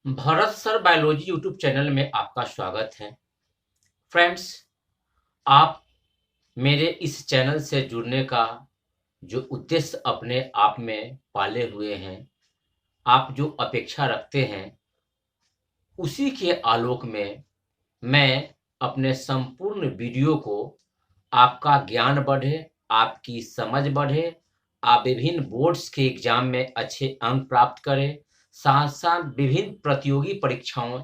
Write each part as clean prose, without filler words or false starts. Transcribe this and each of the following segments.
Bharat sir biology YouTube channel में आपका स्वागत है। फ्रेंड्स, आप मेरे इस चैनल से जुड़ने का जो उद्देश्य अपने आप में पाले हुए हैं, आप जो अपेक्षा रखते हैं, उसी के आलोक में मैं अपने संपूर्ण वीडियो को आपका ज्ञान बढ़े, आपकी समझ बढ़े, आप विभिन्न बोर्ड्स के एग्जाम में अच्छे अंक प्राप्त करें, साथ-साथ विभिन्न प्रतियोगी परीक्षाओं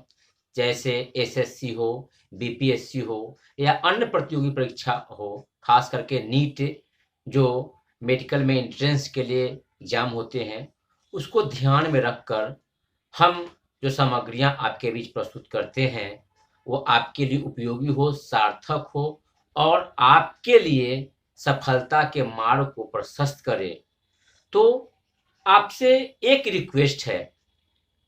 जैसे एसएससी हो, बीपीएससी हो या अन्य प्रतियोगी परीक्षा हो, खास करके नीट जो मेडिकल में एंट्रेंस के लिए एग्जाम होते हैं, उसको ध्यान में रखकर हम जो सामग्रियाँ आपके बीच प्रस्तुत करते हैं, वो आपके लिए उपयोगी हो, सार्थक हो और आपके लिए सफलता के मार्ग को प्रशस्त करे। तो आपसे एक रिक्वेस्ट है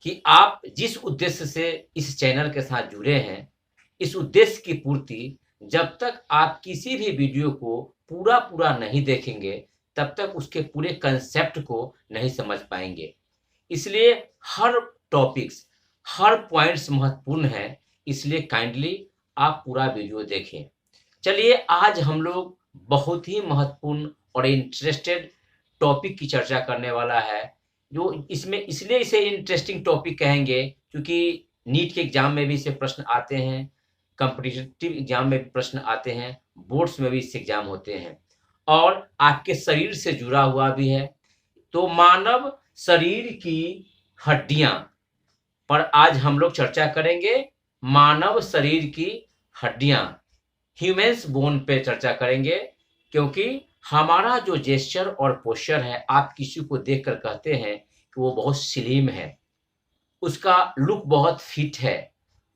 कि आप जिस उद्देश्य से इस चैनल के साथ जुड़े हैं, इस उद्देश्य की पूर्ति जब तक आप किसी भी वीडियो को पूरा नहीं देखेंगे, तब तक उसके पूरे कंसेप्ट को नहीं समझ पाएंगे। इसलिए हर टॉपिक्स, हर पॉइंट्स महत्वपूर्ण है, इसलिए काइंडली आप पूरा वीडियो देखें। चलिए आज हम लोग बहुत ही महत्वपूर्ण और इंटरेस्टेड टॉपिक की चर्चा करने वाला है, जो इसमें इसलिए इसे इंटरेस्टिंग टॉपिक कहेंगे क्योंकि नीट के एग्जाम में भी इससे प्रश्न आते हैं, कॉम्पिटिटिव एग्जाम में भी प्रश्न आते हैं, बोर्ड्स में भी इससे एग्जाम होते हैं और आपके शरीर से जुड़ा हुआ भी है। तो मानव शरीर की हड्डियां पर आज हम लोग चर्चा करेंगे। मानव शरीर की हड्डियां, ह्यूमन्स बोन पे चर्चा करेंगे, क्योंकि हमारा जो जेस्चर और पोस्चर है, आप किसी को देखकर कहते हैं कि वो बहुत स्लिम है, उसका लुक बहुत फिट है,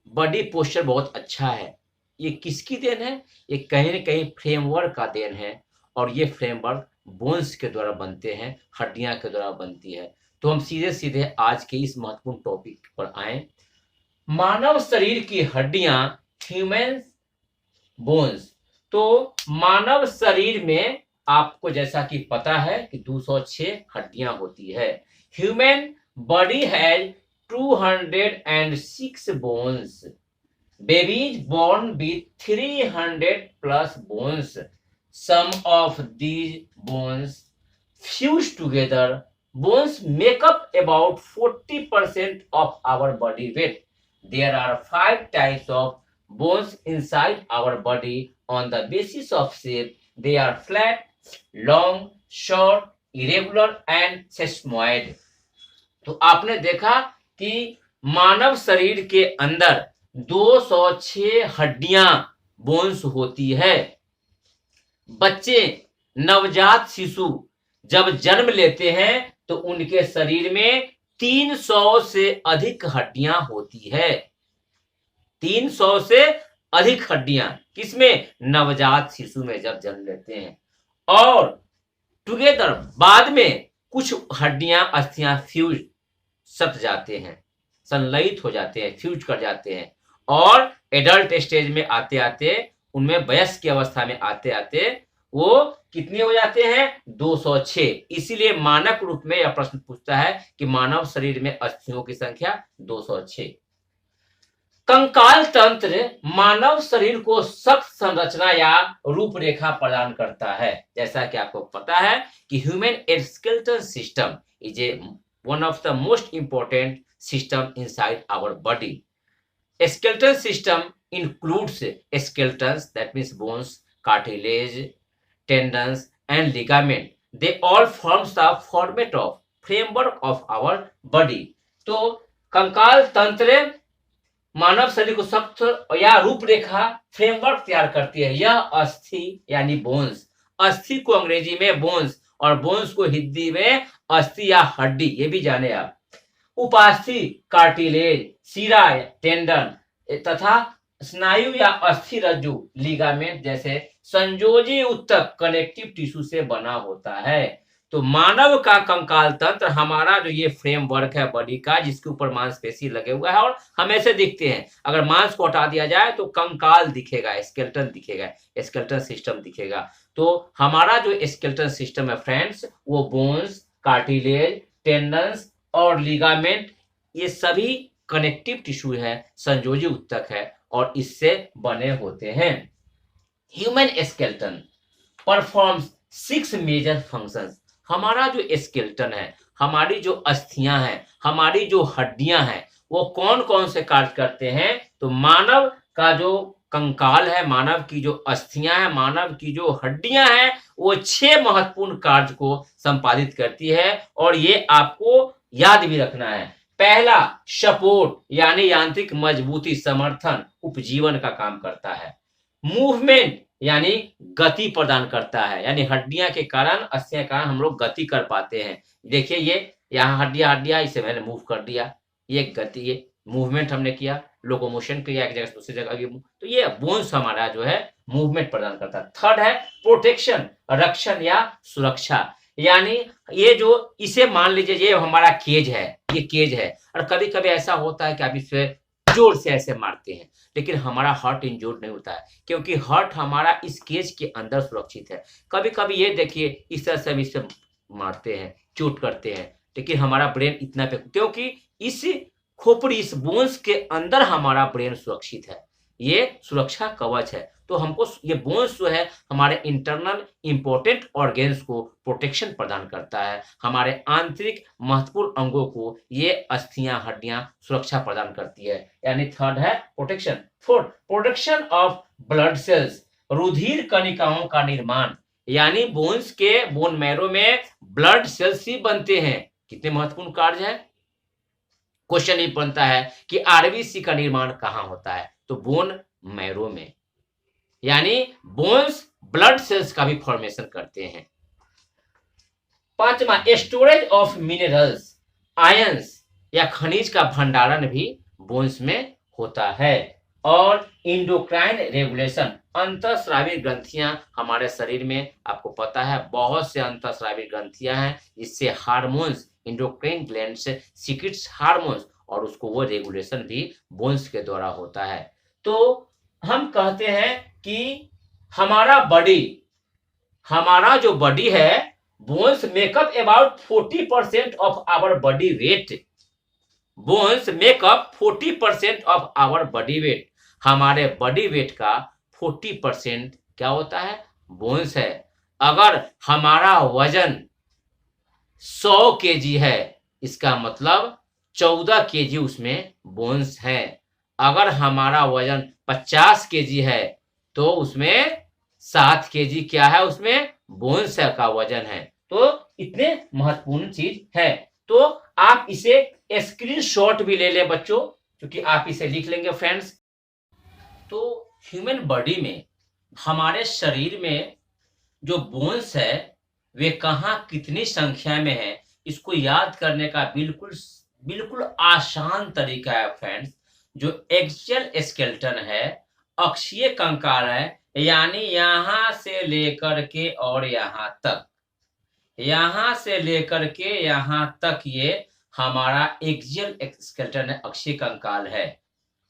बॉडी पोस्चर बहुत अच्छा है। ये किसकी देन है? ये कहीं न कहीं फ्रेमवर्क का देन है और ये फ्रेमवर्क बोन्स के द्वारा बनते हैं, हड्डियां के द्वारा बनती है। तो हम सीधे-सीधे आज के इस महत्वपूर्ण टॉपिक पर आएँ। मानव शरीर की हड्डियां, ह्यूमन बोन्स। तो मानव शरीर में आपको जैसा कि पता है कि 206 हड्डियां होती है। Human body has 206 bones. Babies born with 300 plus bones. Some of these bones fuse together. Bones make up about 40% of our body weight. There are 5 types of bones inside our body on the basis of shape. They are flat, long, short, irregular and sesamoid. तो आपने देखा कि मानव शरीर के अंदर 206 हड्डियां, bones होती है। बच्चे, नवजात शिशु जब जन्म लेते हैं तो उनके शरीर में 300 से अधिक हड्डियां होती है। 300 से अधिक हड्डियां किसमें? नवजात शिशु में जब जन्म लेते हैं। और टुगेदर बाद में कुछ हड्डियां, अस्थियां फ्यूज सट जाते हैं, संलयित हो जाते हैं, फ्यूज कर जाते हैं और एडल्ट स्टेज में आते आते, उनमें वयस्क की अवस्था में आते आते वो कितने हो जाते हैं? 206। इसीलिए मानक रूप में यह प्रश्न पूछता है कि मानव शरीर में अस्थियों की संख्या 206। कंकाल तंत्र मानव शरीर को सख्त संरचना या रूपरेखा प्रदान करता है। जैसा कि आपको पता है कि human skeletal system is a one of the most important system inside our body. A skeletal system includes skeletons, that means bones, cartilage, tendons and ligament. They all forms the format of framework of our body. तो कंकाल तंत्र मानव शरीर को सख्त या रूपरेखा, framework तैयार करती है। यह अस्थि यानी बोन्स, अस्थि को अंग्रेजी में बोन्स और बोन्स को हिंदी में अस्थि या हड्डी, ये भी जाने आप। उपास्थि कार्टिलेज, सीरा टेंडन तथा स्नायु या अस्थि रज्जु लिगामेंट जैसे संयोजी उत्तक कनेक्टिव टिश्यू से बना होता है। तो मानव का कंकाल तंत्र, हमारा जो ये फ्रेमवर्क है बॉडी का, जिसके ऊपर मांसपेशी लगे हुआ है और हम ऐसे दिखते हैं। अगर मांस को हटा दिया जाए तो कंकाल दिखेगा, स्केलेटन दिखेगा, स्केलेटन सिस्टम दिखेगा। तो हमारा जो स्केलेटन सिस्टम है फ्रेंड्स, वो बोन्स, कार्टिलेज, टेंडन्स और लिगामेंट, ये सभी कनेक्टिव टिश्यू है, संयोजी ऊतक है और इससे बने होते हैं। Human skeleton performs 6 major functions. हमारा जो स्केलेटन है, हमारी जो अस्थियां हैं, हमारी जो हड्डियां हैं, वो कौन कौन से कार्य करते हैं? तो मानव का जो कंकाल है, मानव की जो अस्थियां हैं, मानव की जो हड्डियां हैं, वो 6 महत्वपूर्ण कार्य को संपादित करती है और ये आपको याद भी रखना है। पहला, सपोर्ट यानी यांत्रिक मजबूती, समर्थन, उपजीवन का काम करता है। मूवमेंट यानी गति प्रदान करता है, यानी हड्डियां के कारण, अस्थियां के कारण हम लोग गति कर पाते हैं। देखिए ये यहाँ हड्डियां इसे मैंने मूव कर दिया, ये गति, ये मूवमेंट हमने किया, लोकोमोशन किया एक जगह से दूसरी जगह, तो ये बोन्स हमारा जो है मूवमेंट प्रदान करता है। थर्ड है प्रोटेक्शन, रक्षण या सुरक्षा, यानी ये जो, इसे मान लीजिए ये हमारा केज है, ये केज है और कभी कभी ऐसा होता है कि आप इसे जोर से ऐसे मारते हैं, लेकिन हमारा हार्ट इंजोर्ड नहीं होता है, क्योंकि हार्ट हमारा इस केज के अंदर सुरक्षित है। कभी कभी ये देखिए इस तरह से हम इसे मारते हैं, चोट करते हैं, लेकिन हमारा ब्रेन इतना पे, क्योंकि इस खोपड़ी, इस बोन्स के अंदर हमारा ब्रेन सुरक्षित है, ये सुरक्षा कवच है। तो हमको ये बोन्स जो है हमारे इंटरनल इंपॉर्टेंट ऑर्गेन्स को प्रोटेक्शन प्रदान करता है, हमारे आंतरिक महत्वपूर्ण अंगों को ये अस्थियां, हड्डियां सुरक्षा प्रदान करती है, यानी थर्ड है protection. Fourth, production of blood cells, रुधिर कणिकाओं का निर्माण, यानी बोन्स के, बोन मैरो में ब्लड सेल्स ही बनते हैं। कितने महत्वपूर्ण कार्य है। क्वेश्चन ये बनता है कि आरबीसी का निर्माण कहां होता है? तो बोन मैरो में, यानी बोन्स ब्लड सेल्स का भी फॉर्मेशन करते हैं। पांचवा, स्टोरेज ऑफ मिनरल्स, आयंस या खनिज का भंडारण भी बोन्स में होता है। और इंडोक्राइन रेगुलेशन, अंतःस्रावी ग्रंथियां हमारे शरीर में, आपको पता है बहुत से अंतःस्रावी ग्रंथियां हैं, जिससे हार्मोन्स, इंडोक्राइन ग्लैंड से सीक्रेट्स हार्मोन्स, और उसको वो रेगुलेशन भी बोन्स के द्वारा होता है। तो हम कहते हैं कि हमारा बॉडी, हमारा जो बॉडी है, bones make up about 40% of our body weight. Bones make up 40% of our body weight. हमारे बॉडी वेट का 40% क्या होता है? बोन्स है। अगर हमारा वजन 100 केजी है, इसका मतलब 14 केजी उसमें बोन्स है। अगर हमारा वजन 50 केजी है, तो उसमें 7 केजी क्या है? उसमें बोन्स का वजन है। तो इतने महत्वपूर्ण चीज है। तो आप इसे स्क्रीनशॉट भी ले लें बच्चों, क्योंकि आप इसे लिख लेंगे फ्रेंड्स। तो ह्यूमन बॉडी में, हमारे शरीर में जो बोन्स है वे कहाँ कितनी संख्या में है, इसको याद करने का बिल्कुल बिल्कुल आसान तरीका है फ्रेंड्स। जो एक्सियल स्केलेटन है, अक्षीय कंकाल है, यानी यहां से लेकर के और यहां तक, यहां से लेकर के यहां तक ये हमारा एक्सियल स्केलेटन है, अक्षीय कंकाल है।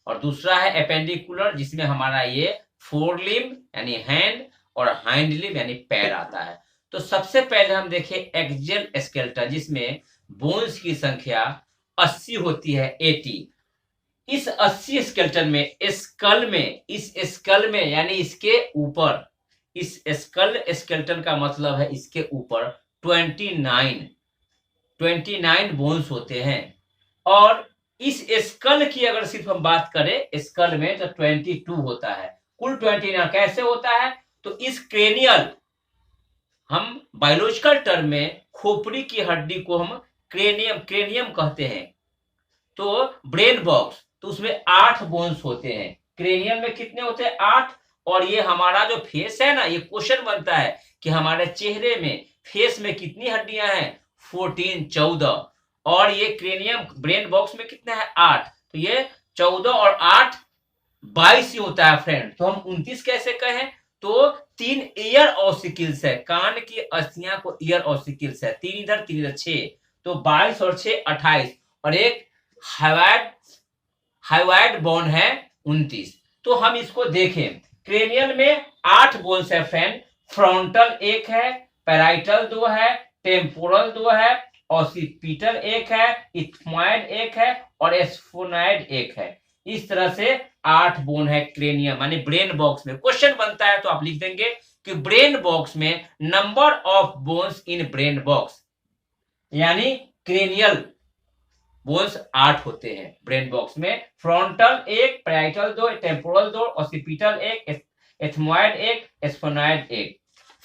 और दूसरा है एपेंडिकुलर, जिसमें हमारा ये फोर लिम्ब यानी हैंड और हाइंड लिम्ब यानी पैर आता है। तो सबसे पहले हम देखें एक्सियल स्केलेटन, जिसमें बोन्स की संख्या 80 होती है, 80। इस 80 स्केलेटन में, इस स्कल में यानी इसके ऊपर, इस स्कल स्केलेटन का मतलब है इसके ऊपर 29 बोन्स होते हैं। और इस स्कल की अगर सिर्फ हम बात करें स्कल में, तो 22 होता है, कुल 29 कैसे होता है? तो इस क्रेनियल, हम बायोलॉजिकल टर्म में खोपड़ी की हड्डी को हम क्रेनियम कहते हैं। तो ब्रेन बॉक्स, तो उसमें 8 बोन्स होते हैं। क्रेनियम में कितने होते हैं? 8। और ये हमारा जो फेस है ना, ये क्वेश्चन बनता है कि हमारे चेहरे में, फेस में कितनी हड्डियां हैं? 14। और ये क्रेनियम, ब्रेन बॉक्स में कितना है? 8। तो ये 14 और 8 22 ही होता है फ्रेंड। तो हम 29 कैसे कहें? तो 3 ईयर ऑसिकल्स है, कान की अस्थियां को ईयर ऑसिकल्स है, 3 इधर 3 इधर, 6। तो 22 और 6 28, और एक हाइवाइड बोन है 29। तो हम इसको देखें, क्रेनियल में 8 बोन्स है फ्रेंड। फ्रंटल 1 है, पैराइटल 2 है, टेम्पोरल 2 है, ऑसिपिटल एक है, इथमॉइड एक है और एस्फोनाइड एक है। इस तरह से 8 बोन है क्रेनियम माने ब्रेन बॉक्स में। क्वेश्चन बनता है तो आप लिख देंगे कि ब्रेन बॉक्स में number of bones in brain box, यानी क्रेनियल बोन्स 8 होते हैं ब्रेन बॉक्स में। Frontal 1, parietal 2, temporal 2, occipital 1, ethmoid 1, एस्फोनाइड 1।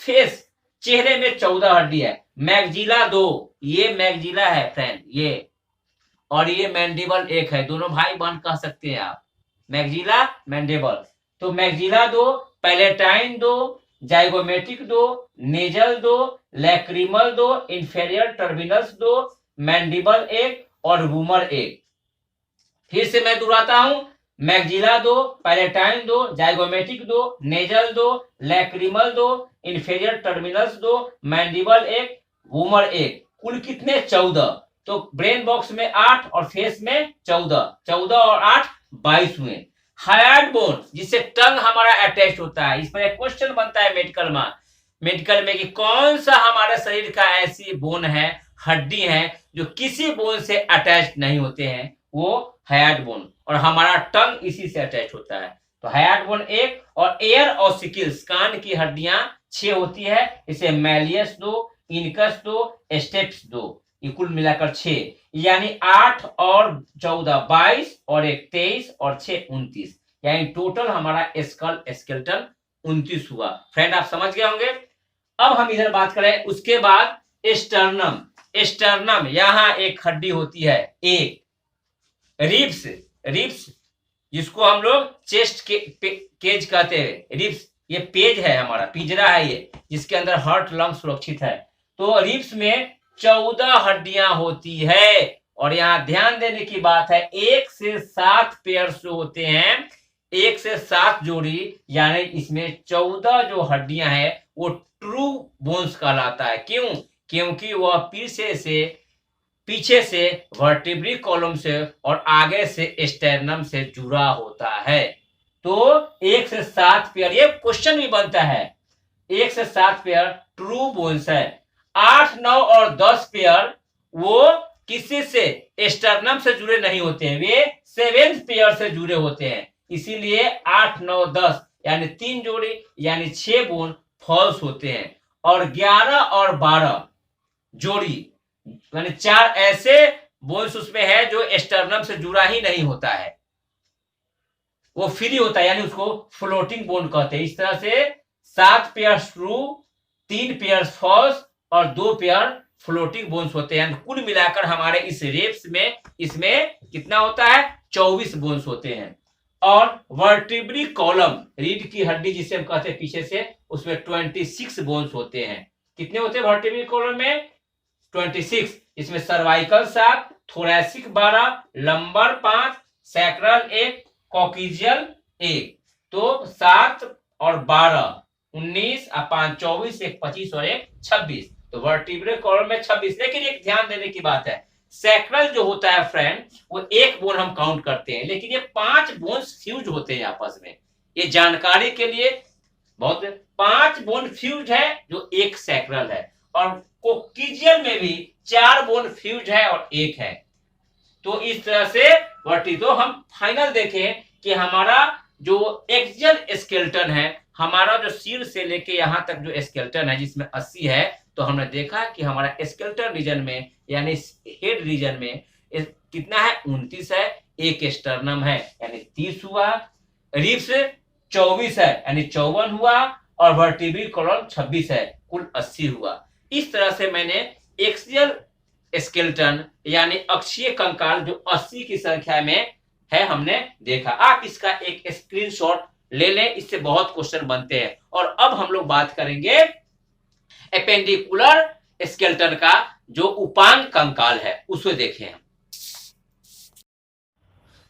Face, चेहरे में 14 हड्डी है। मैगजिला 2, ये मैगजिला है फ्रेंड ये, और ये मैंडिबल 1 है। दोनों भाई बहन कह सकते हैं आप, मैगजिला मैंडिबल। तो maxilla 2, palatine 2, zygomatic 2, nasal 2, lacrimal 2, inferior terminus 2, mandible 1 और रूमर 1। फिर से मैं दोहराता हूं, maxilla 2, palatine 2, zygomatic 2, nasal 2, lacrimal 2, inferior terminus 2, mandible 1, rumour 1। कुल कितने? 14। तो ब्रेन बॉक्स में 8 और फेस में 14, 14 और 8 22 हुए। हार्ड बोन जिससे टंग हमारा अटैच होता है, इस पर एक क्वेश्चन बनता है मेडिकल में कि कौन सा हमारे शरीर का ऐसी बोन है, हड्डी है जो किसी बोन से अटैच नहीं होते हैं, वो हार्ड बोन, और हमारा टंग इसी से अटैच होता है। तो हार्ड बोन 1, और एयर ऑसिकल्स कान की हड्डियां 6 होती है, इसे मैलियस 2, इनकस 2, स्टेप्स 2, ये कुल मिलाकर 6, यानी 8 और 14 22 और 1 23 और 6 29, यानी टोटल हमारा स्कल स्केलेटन 29 हुआ। फ्रेंड आप समझ गए होंगे। अब हम इधर बात करें, उसके बाद स्टर्नम यहां एक हड्डी होती है, एक रिब्स जिसको हम लोग चेस्ट के केज कहते हैं, रिब्स ये पेज है हमारा, पिंजरा है ये, जिसके अंदर हार्ट लंग सुरक्षित है। तो रिब्स में 14 हड्डियां होती है, और यहाँ ध्यान देने की बात है 1 से 7 पेयर जो होते हैं, 1 से 7 जोड़ी, यानी इसमें 14 जो हड्डियां हैं वो ट्रू बोन्स कहलाता है। क्यों? क्योंकि वह पीछे से वर्टिब्री कॉलम से और आगे से स्टेर्नम से जुड़ा होता है। तो 1 से 7 पेयर, ये क्वेश्चन भी बनता है, 1 से 7 पेयर ट्रू बोन्स है। 8, 9 और 10 पेयर वो किसी से स्टर्नम से जुड़े नहीं होते हैं, वे 7th पेयर से जुड़े होते हैं। इसीलिए 8, 9, 10 यानी 3 जोड़ी यानी 6 बोन फॉल्स होते हैं, और 11 और 12 जोड़ी यानी 4 ऐसे बोन्स उसमें है जो स्टर्नम से जुड़ा ही नहीं होता है, वो फ्री होता है, यानी उसको फ्लोटिंग बोन कहते हैं। इस तरह से 7 पेयर ट्रू, 3 पेयर फॉल्स और 2 पेयर फ्लोटिंग बोन्स होते हैं। कुल मिलाकर हमारे इस रेप्स में इसमें कितना होता है? 24 बोन्स होते हैं। और वर्टिब्री कॉलम, रीढ़ की हड्डी जिसे हम कहते हैं पीछे से, उसमें 26 बोन्स होते हैं। कितने होते हैं वर्टिब्री कॉलम में? 26। इसमें cervical 7, thoracic 12, lumbar 5, sacral 1, coxal 1। तो 7 और 12 19 और 5 24, 1 25 और 1 26। तो वर्टिब्रल कॉलम में 26। लेकिन एक ध्यान देने की बात है, सैक्रल जो होता है फ्रेंड, वो 1 बोन हम काउंट करते हैं, लेकिन ये 5 बोन्स फ्यूज होते हैं आपस में। ये जानकारी के लिए बहुत, 5 बोन फ्यूज है जो 1 सैक्रल है, और कोक्सियल में भी 4 बोन फ्यूज है और 1 है। तो इस तरह से वर्टी, तो हम फाइनल देखें कि हमारा जो एक्सियल स्केलेटन है, हमारा जो सिर से लेके यहां तक जो स्केलेटन है जिसमें 80 है, तो हमने देखा कि हमारा स्केलेटन रीजन में यानी हेड रीजन में कितना है? 29 है। 1 स्टर्नम है यानी 30 हुआ, रिब्स 24 है यानी 54 हुआ, और वर्टिब्रल कॉलम 26 है, कुल 80 हुआ। इस तरह से मैंने एक्सियल स्केलेटन यानी अक्षीय कंकाल जो 80 की संख्या में है हमने देखा। आप इसका एक स्क्रीनशॉट ले लें, इससे बहुत क्वेश्चन बनते हैं। और अब हम लोग बात करेंगे एपेंडिकुलर स्केलेटन का, जो उपांग कंकाल है, उसे देखें।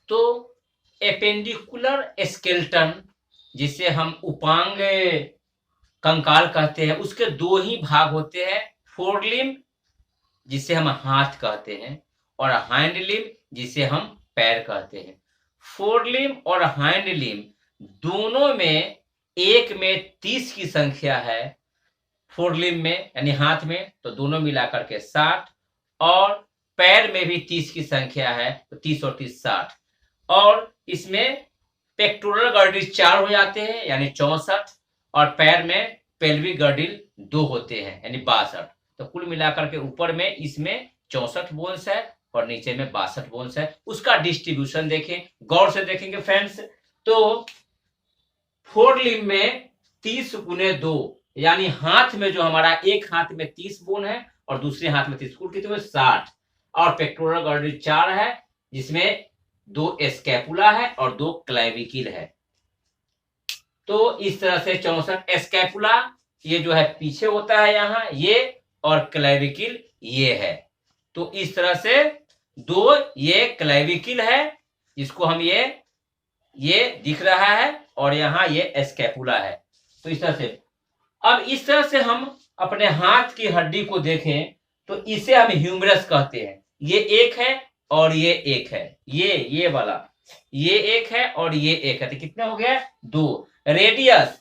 तो एपेंडिकुलर स्केलेटन जिसे हम उपांग कंकाल कहते हैं, उसके 2 ही भाग होते हैं, फोरलिम्ब जिसे हम हाथ कहते हैं, और हाइंड लिम्ब जिसे हम पैर कहते हैं। फोरलिम्ब और हाइंड लिम्ब दोनों में 1 में 30 की संख्या है, फोरलिम्ब में यानी हाथ में, तो दोनों मिलाकर के 60, और पैर में भी 30 की संख्या है, तो 30 और 30 60। और इसमें पेक्टोरल गर्डिल 4 हो जाते हैं यानी 64, और पैर में पेल्विक गर्डिल 2 होते हैं यानी 62। तो कुल मिलाकर के ऊपर में इसमें 64 बोन्स है और नीचे में 62 बोन्स है। उसका डिस्ट्रीब्यूशन देखें, गौर से देखेंगे फ्रेंड्स, तो फोर लिम्ब में 30 गुने 2 यानी हाथ में जो हमारा एक हाथ में 30 बोन है और दूसरे हाथ में 30, कुल कितने 60। और पेक्टोरल गर्डिल 4 है जिसमें 2 स्कैपुला है और 2 क्लेविकिल है। तो इस तरह से 64 स्कैपुला ये जो है पीछे होता है यहाँ ये, और क्लेविकिल ये है। तो इस तरह से 2 ये क्लेविकिल है जिसको हम ये दिख रहा है, और यहाँ ये स्कैपुला है। तो इस तरह से, अब इस तरह से हम अपने हाथ की हड्डी को देखें तो इसे हम ह्यूमरस कहते हैं। ये एक है और ये एक है, ये वाला, ये एक है और ये एक है, तो कितने हो गया 2। रेडियस,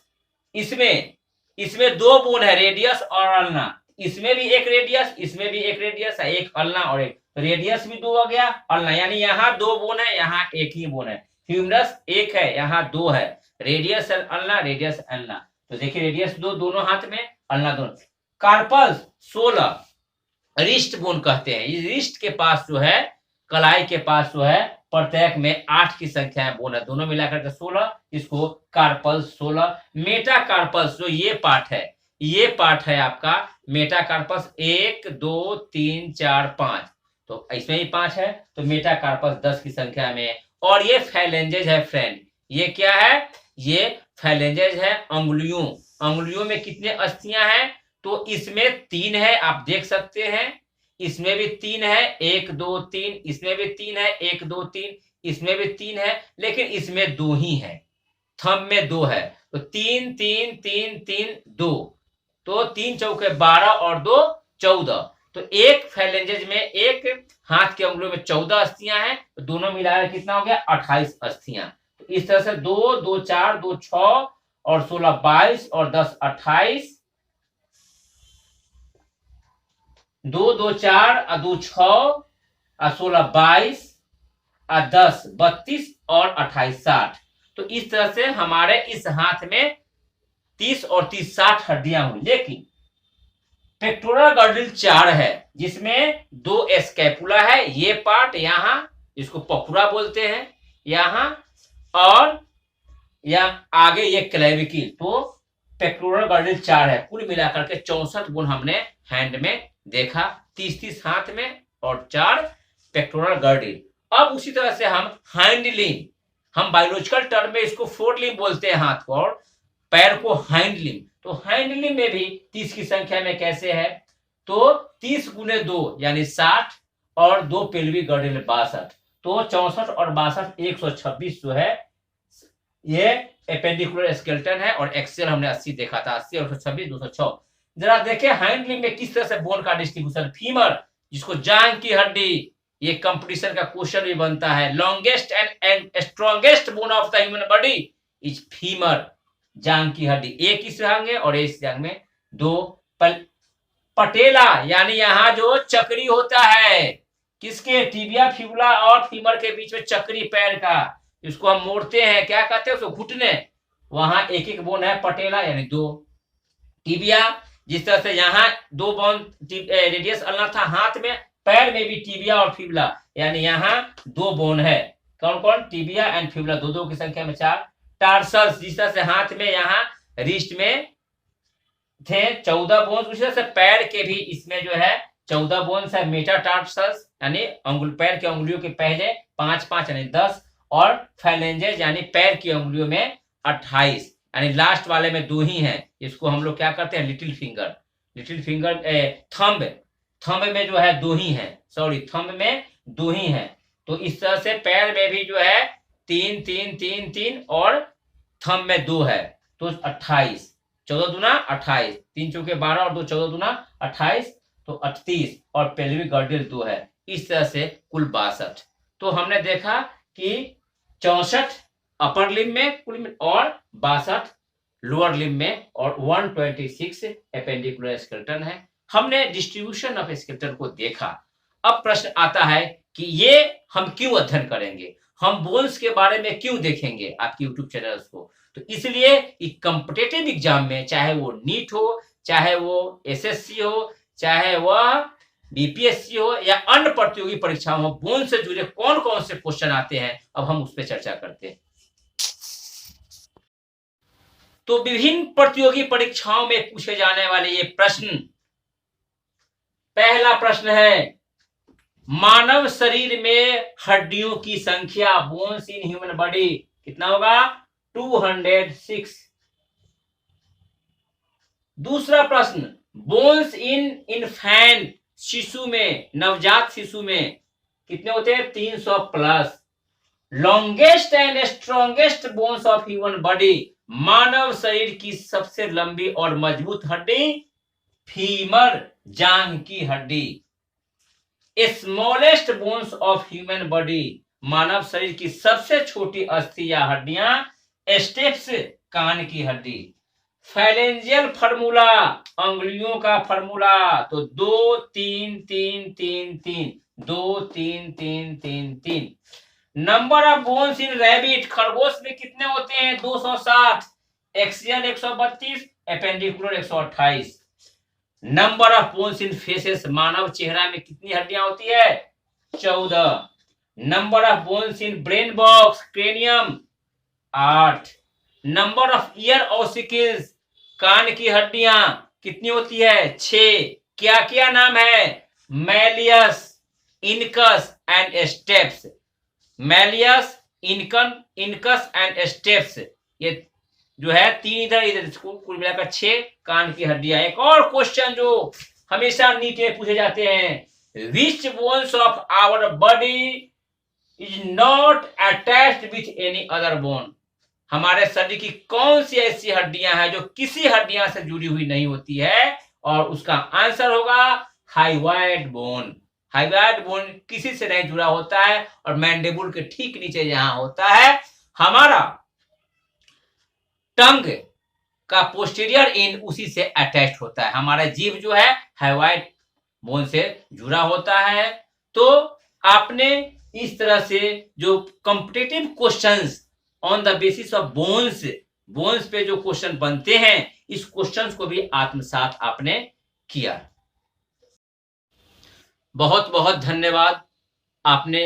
इसमें 2 बोन है, रेडियस और अल्ना। इसमें भी एक रेडियस, इसमें भी एक रेडियस है, एक अल्ना और एक रेडियस भी 2 हो गया, अल्ना, यानी यहाँ 2 बोन है, यहाँ एक ही बोन है। ह्यूमरस एक है, यहाँ 2 है, रेडियस अल्ना, रेडियस अल्ना। तो देखिए रेडियस 2 दोनों हाथ में, अल्ना दोनों। कार्पल्स 16, रिस्ट बोन कहते हैं। इस रिस्ट के पास जो है, कलाई के पास जो है, प्रत्येक में 8 की संख्या है बोन है, दोनों मिलाकर के 16, इसको कार्पल्स 16। मेटाकार्पल्स जो ये पार्ट है आपका मेटाकार्पस 1 2 3 4 5, तो इसमें ही 5 है, तो मेटाकार्पस 10 की संख्या में। और ये फैलेंजेज है फ्रेंड, ये क्या है, ये फैलेंजेज है, अंगुलियों में कितने अस्थियां हैं, तो इसमें 3 है, आप देख सकते हैं, इसमें भी 3 है, 1 2 3, इसमें भी 3 है, 1 2 3, इसमें भी 3 है, लेकिन इसमें 2 ही है, थंब में 2 है, तो 3 3 3 3 2, तो 3 चौके 12 और 2 14। तो एक फैलेंजेज में, एक हाथ के अंगुलियों में 14 अस्थियां हैं, तो दोनों मिलाकर कितना हो गया 28 अस्थियां। तो इस तरह से 2 2 4 2 6 और 16 22 और 10 28, 2 2 4 और 2 6 और 16 22 और 10 32 और 28 60। तो इस तरह से हमारे इस हाथ में 30 और 30 60 हड्डियां हुई। लेकिन पेक्टोरल गर्डिल 4 है जिसमें 2 स्कैपुला है, ये पार्ट यहाँ, इसको पखुरा बोलते हैं यहाँ, और यहाँ आगे ये क्लेविकिल। तो पेक्टोरल गर्डिल 4 है, कुल मिलाकर के 64 गुण हमने हैंड में देखा, 30-30 हाथ में और 4 पेक्टोरल गर्डिल। अब उसी तरह से हम हाइंड लिम्ब, हम बायोलॉजिकल टर्म में इसको फोर लिम्ब बोलते हैं, हाथ को और पैर को हाइंड लिम्ब। तो हाइंड लिम्ब में भी 30 की संख्या में कैसे है, तो 30 गुने 2 यानी 60 और 2 पेल्विक गर्डिल 62, तो 64 और 62 126 जो है ये एपेंडिकुलर स्केलेटन है, और एक्सेल हमने 80 देखा था, 80 और 126 206। जरा देखें हाइंड लिम्ब में किस तरह से बोन का डिस्ट्रीब्यूशन। फीमर, जिसको जांघ की हड्डी, ये कंपटीशन का क्वेश्चन भी बनता है, longest and strongest bone of the human body is femur, जांघ की हड्डी, एक इस जांघ में और इस जांघ में 2। पटेला यानी यहाँ जो चक्री होता है, किसके, टिबिया फिबुला और फीमर के बीच में चक्री पैर का, इसको हम मोड़ते हैं, क्या कहते हैं उसको, घुटने, वहां एक एक बोन है, पटेला यानी 2। टिबिया, जिस तरह से यहाँ 2 बोन रेडियस अलना था हाथ में, पैर में भी टिबिया और फिबुला यानी यहाँ 2 बोन है, कौन कौन, टिबिया एंड फिबुला, 2 की संख्या में 4। टार्सल्स, जिस तरह से हाथ में यहाँ रिस्ट में थे 14 बोन्स, उसी तरह से पैर के भी इसमें जो है 14 बोन्स है, मेटाटार्सल्स यानी पैर की अंगुलियों के पहले 5 यानी 10, और फैलेंजेस यानी पैर की अंगुलियों में 28, यानी लास्ट वाले में 2 ही है, इसको हम लोग क्या करते हैं, लिटिल फिंगर, थंब में जो है 2 ही है, थंब में 2 ही है। तो इस तरह से पैर में भी जो है 3 3 3 3 और थंब में 2 है, तो 28, 14 दूना 28, 3 चौके 12 और 2 14 दूना 28, तो 38, और पेल्विक गर्डिल 2 है, इस तरह से कुल 62। तो हमने देखा कि 64 अपर लिम्ब में कुल और 62 लोअर लिम्ब में, और 126 एपेंडिकुलर स्केलेटन है। हमने डिस्ट्रीब्यूशन ऑफ स्केलेटन को देखा, अब प्रश्न आता है कि ये हम क्यों अध्ययन करेंगे, हम बोन्स के बारे में क्यों देखेंगे आपके यूट्यूब चैनल को। तो इसलिए कॉम्पिटेटिव एग्जाम में, चाहे वो नीट हो, चाहे वो एसएससी हो, चाहे वह बीपीएससी हो या अन्य प्रतियोगी परीक्षाओं हो, बोन से जुड़े कौन कौन से क्वेश्चन आते हैं, अब हम उस पर चर्चा करते हैं। तो विभिन्न प्रतियोगी परीक्षाओं में पूछे जाने वाले ये प्रश्न, पहला प्रश्न है, मानव शरीर में हड्डियों की संख्या, बोन्स इन ह्यूमन बॉडी, कितना होगा? 206। दूसरा प्रश्न, बोन्स इन इन्फेंट, शिशु में, नवजात शिशु में कितने होते हैं? 300 plus. Longest and strongest bones of human body, मानव शरीर की सबसे लंबी और मजबूत हड्डी, फीमर, जांघ की हड्डी। Smallest bones of human body, मानव शरीर की सबसे छोटी अस्थि या हड्डियां, स्टेप्स, कान की हड्डी। फाइलेंजियल फार्मूला, अंगुलियों का फार्मूला, तो 2 3 3 3 3, 2 3 3 3 3। Number of bones in rabbit, खरगोश में कितने होते हैं? 260, axial 132, appendicular 128। Number of bones in faces, मानव चेहरा में कितनी हड्डियां होती है? 14। Number of bones in brain box, cranium, 8। Number of ear ossicles, कान की हड्डियां कितनी होती है? 6। क्या क्या नाम है? Malleus, incus and steps. Malleus, incus and steps, ये जो है 3 इधर इधर, कुल मिलाकर 6 कान की हड्डियां। एक और क्वेश्चन जो हमेशा नीट में पूछे जाते हैं, which bones of our body is not attached with any other bone, हमारे शरीर की कौन सी ऐसी हड्डियां हैं जो किसी हड्डियां से जुड़ी हुई नहीं होती है? और उसका आंसर होगा हाइवाइड बोन। हाइवाइड बोन किसी से नहीं जुड़ा होता है, और मैंडिबुल के ठीक नीचे जहां होता है हमारा टंग का पोस्टीरियर एंड, उसी से अटैच्ड होता है। हमारा जीभ जो है हाइवाइड बोन से जुड़ा होता है। तो आपने इस तरह से जो competitive questions on the basis of bones पे जो क्वेश्चन बनते हैं, इस क्वेश्चंस को भी आत्मसात आपने किया। बहुत बहुत धन्यवाद। आपने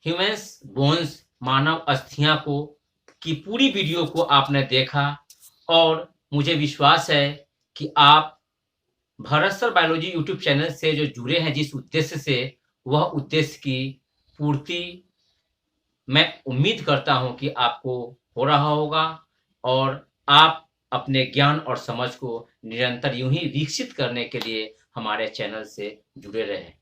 ह्यूमन्स बोन्स, मानव अस्थियां को की पूरी वीडियो को आपने देखा, और मुझे विश्वास है कि आप Bharat sir biology YouTube channel से जो जुड़े हैं जिस उद्देश्य से, वह उद्देश्य की पूर्ति मैं उम्मीद करता हूं कि आपको हो रहा होगा, और आप अपने ज्ञान और समझ को निरंतर यूं ही विकसित करने के लिए हमारे चैनल से जुड़े रहें।